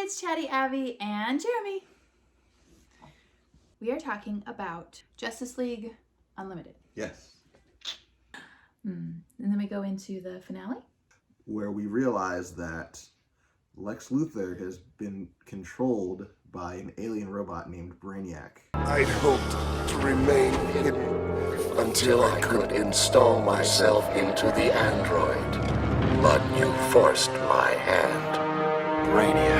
it's Chatty Abby and Jeremy. We are talking about Justice League Unlimited. Yes. And then we go into the finale, where we realize that Lex Luthor has been controlled by an alien robot named Brainiac. I'd hoped to remain hidden until I could install myself into the android. But you forced my hand, Brainiac.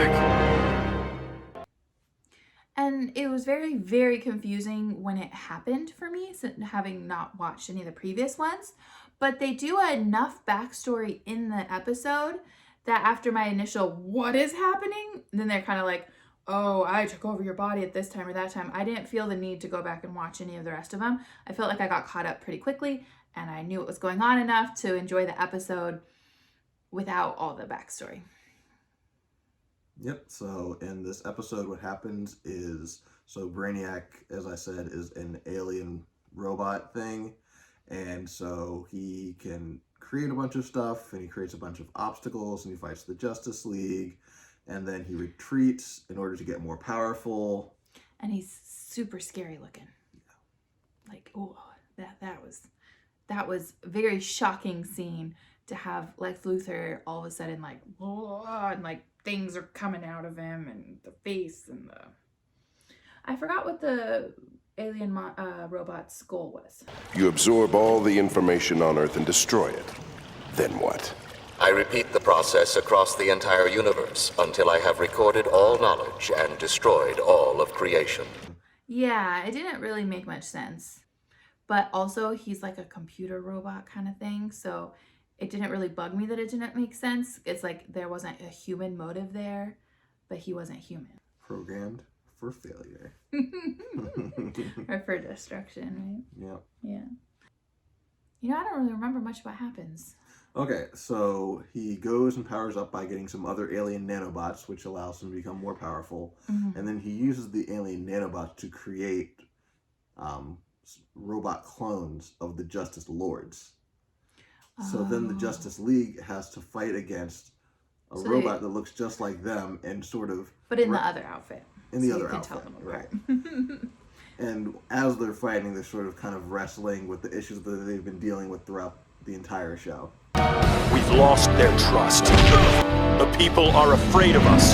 and it was very, very confusing when it happened for me, having not watched any of the previous ones. But they do enough backstory in the episode that after my initial what is happening, then they're kind of like, oh, I took over your body at this time or that time. I didn't feel the need to go back and watch any of the rest of them. I felt like I got caught up pretty quickly and I knew what was going on enough to enjoy the episode without all the backstory. Yep, so in this episode what happens is, so Brainiac, as I said, is an alien robot thing. And so he can create a bunch of stuff, and he creates a bunch of obstacles, and he fights the Justice League, and then he retreats in order to get more powerful. And he's super scary looking. Yeah. Like, oh, that was a very shocking scene to have Lex Luthor all of a sudden like, whoa, and like things are coming out of him, and the face and the... I forgot what the alien robot's goal was. You absorb all the information on Earth and destroy it. Then what? I repeat the process across the entire universe until I have recorded all knowledge and destroyed all of creation. Yeah, it didn't really make much sense. But also, he's like a computer robot kind of thing, so it didn't really bug me that it didn't make sense. It's like there wasn't a human motive there, but he wasn't human. Programmed for failure. Or for destruction, right? Yeah. Yeah. You know, I don't really remember much what happens. Okay, so he goes and powers up by getting some other alien nanobots, which allows him to become more powerful. Mm-hmm. And then he uses the alien nanobots to create robot clones of the Justice Lords. So then the Justice League has to fight against a robot that looks just like them and sort of... But in the other outfit. In the other outfit, right. And as they're fighting, they're sort of kind of wrestling with the issues that they've been dealing with throughout the entire show. We've lost their trust. The people are afraid of us.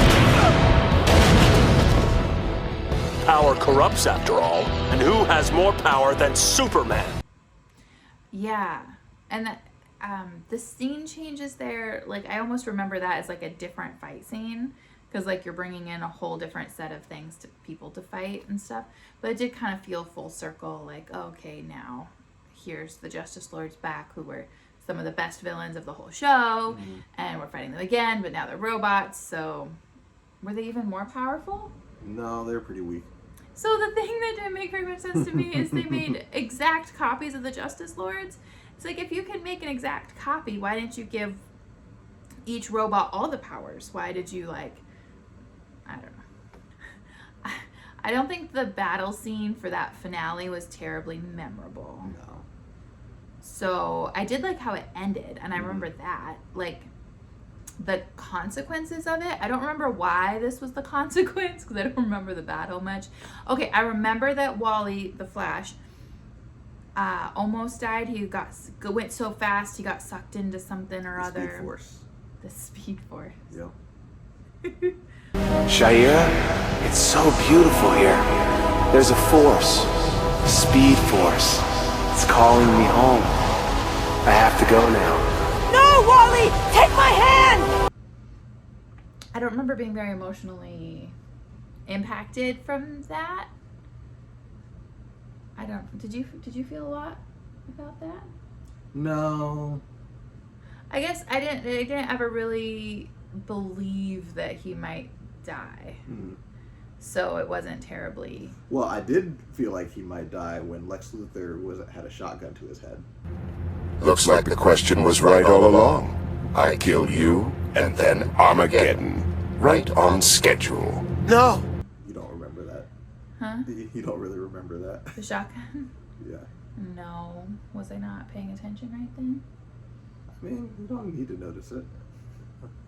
Power corrupts, after all. And who has more power than Superman? Yeah. And that, the scene changes there. Like, I almost remember that as like a different fight scene. Because, like, you're bringing in a whole different set of things to people to fight and stuff. But it did kind of feel full circle. Like, oh, okay, now here's the Justice Lords back, who were some of the best villains of the whole show. Mm-hmm. And we're fighting them again, but now they're robots. So, were they even more powerful? No, they're pretty weak. So, the thing that didn't make very much sense to me is they made exact copies of the Justice Lords. It's like, if you can make an exact copy, why didn't you give each robot all the powers? Why did you, like... I don't know. I don't think the battle scene for that finale was terribly memorable. No. So I did like how it ended, and I remember that. Like, the consequences of it, I don't remember why this was the consequence, because I don't remember the battle much. Okay, I remember that Wally, the Flash, almost died. He went so fast, he got sucked into something or other. Speed Force. The Speed Force. Yep. Shaira, it's so beautiful here. There's a force, Speed Force. It's calling me home. I have to go now. No, Wally! Take my hand! I don't remember being very emotionally impacted from that. I don't... Did you feel a lot about that? No. I guess I didn't ever really believe that he might die. Mm-hmm. So it wasn't terribly... Well, I did feel like he might die when Lex Luthor had a shotgun to his head. Looks like the question was right all along. I kill you, and then Armageddon. Right on schedule. No! You don't remember that? Huh? You don't really remember that? The shotgun? Yeah. No. Was I not paying attention right then? I mean, you don't need to notice it.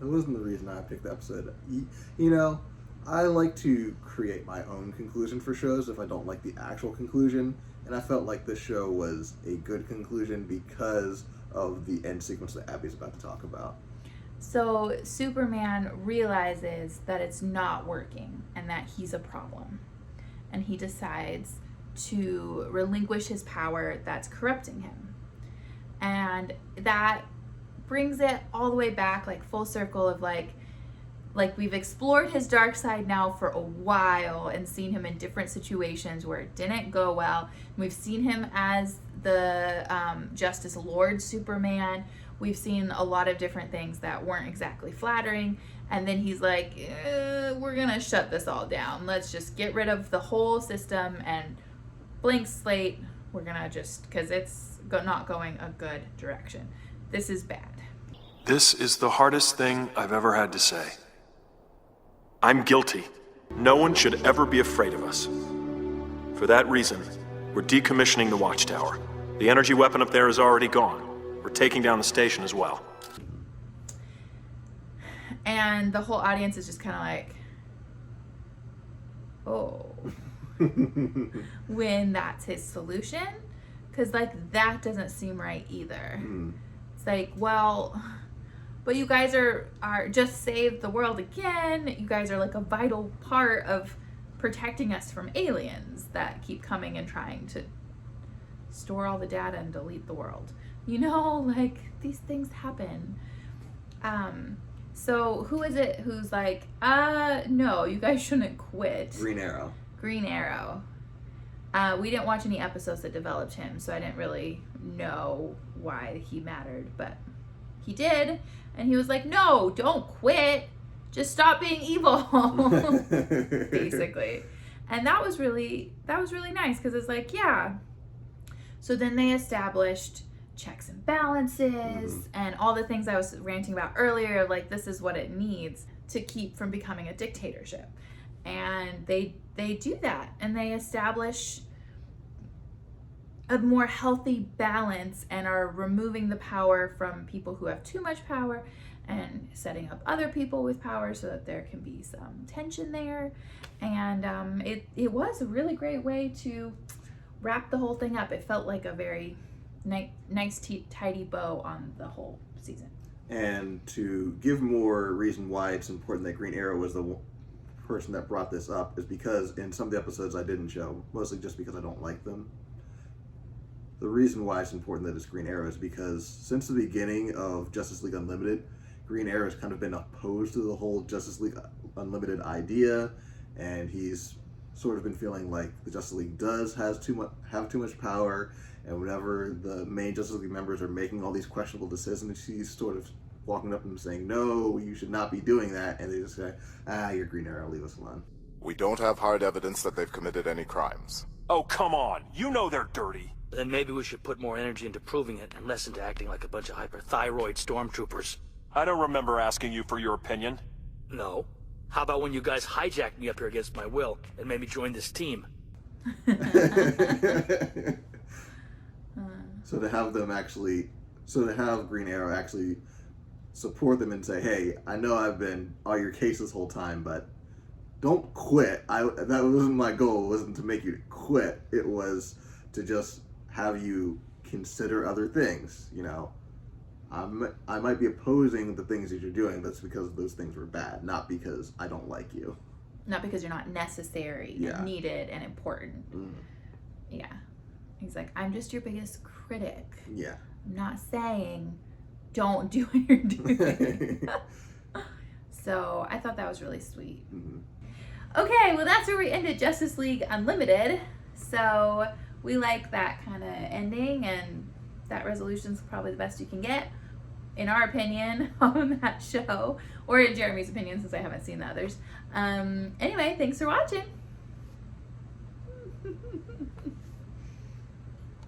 It wasn't the reason I picked the episode. You know, I like to create my own conclusion for shows if I don't like the actual conclusion, and I felt like this show was a good conclusion because of the end sequence that Abby's about to talk about. So Superman realizes that it's not working and that he's a problem. And he decides to relinquish his power that's corrupting him. And that brings it all the way back, like full circle of like we've explored his dark side now for a while and seen him in different situations where it didn't go well. We've seen him as the Justice Lord Superman. We've seen a lot of different things that weren't exactly flattering. And then he's like, we're going to shut this all down. Let's just get rid of the whole system and blank slate. We're going to just, because it's not going a good direction. This is bad. This is the hardest thing I've ever had to say. I'm guilty. No one should ever be afraid of us. For that reason, we're decommissioning the watchtower. The energy weapon up there is already gone. We're taking down the station as well. And the whole audience is just kind of like, oh. When that's his solution. Because, like, that doesn't seem right either. It's like, well, but you guys are just saved the world again. You guys are, like, a vital part of protecting us from aliens that keep coming and trying to store all the data and delete the world. You know, like, these things happen. So who is it who's like, no, you guys shouldn't quit? Green Arrow. Green Arrow. We didn't watch any episodes that developed him, so I didn't really know why he mattered, but he did. And he was like, no, don't quit. Just stop being evil, basically. And that was really nice, because it's like, yeah. So then they established checks and balances and all the things I was ranting about earlier, like this is what it needs to keep from becoming a dictatorship. And they do that, and they establish a more healthy balance and are removing the power from people who have too much power and setting up other people with power so that there can be some tension there. And it was a really great way to wrap the whole thing up. It felt like a very nice tidy bow on the whole season. And to give more reason why it's important that Green Arrow was the person that brought this up is because in some of the episodes I didn't show, mostly just because I don't like them. The reason why it's important that it's Green Arrow is because since the beginning of Justice League Unlimited, Green Arrow has kind of been opposed to the whole Justice League Unlimited idea, and he's sort of been feeling like the Justice League have too much power, and whenever the main Justice League members are making all these questionable decisions, he's sort of walking up and saying, no, you should not be doing that, and they just say, you're Green Arrow, leave us alone. We don't have hard evidence that they've committed any crimes. Oh, come on. You know they're dirty. Then maybe we should put more energy into proving it and less into acting like a bunch of hyperthyroid stormtroopers. I don't remember asking you for your opinion. No. How about when you guys hijacked me up here against my will and made me join this team? So to have Green Arrow actually support them and say, hey, I know I've been on your case this whole time, but don't quit. That wasn't my goal. It wasn't to make you quit. It was to just have you consider other things. You know, I might be opposing the things that you're doing. That's because those things were bad, not because I don't like you. Not because you're not necessary and needed and important. Yeah. He's like, I'm just your biggest critic. Yeah. I'm not saying don't do what you're doing. So I thought that was really sweet. Okay, well that's where we ended Justice League Unlimited. So we like that kind of ending, and that resolution's probably the best you can get, in our opinion, on that show. Or in Jeremy's opinion, since I haven't seen the others. Anyway, thanks for watching.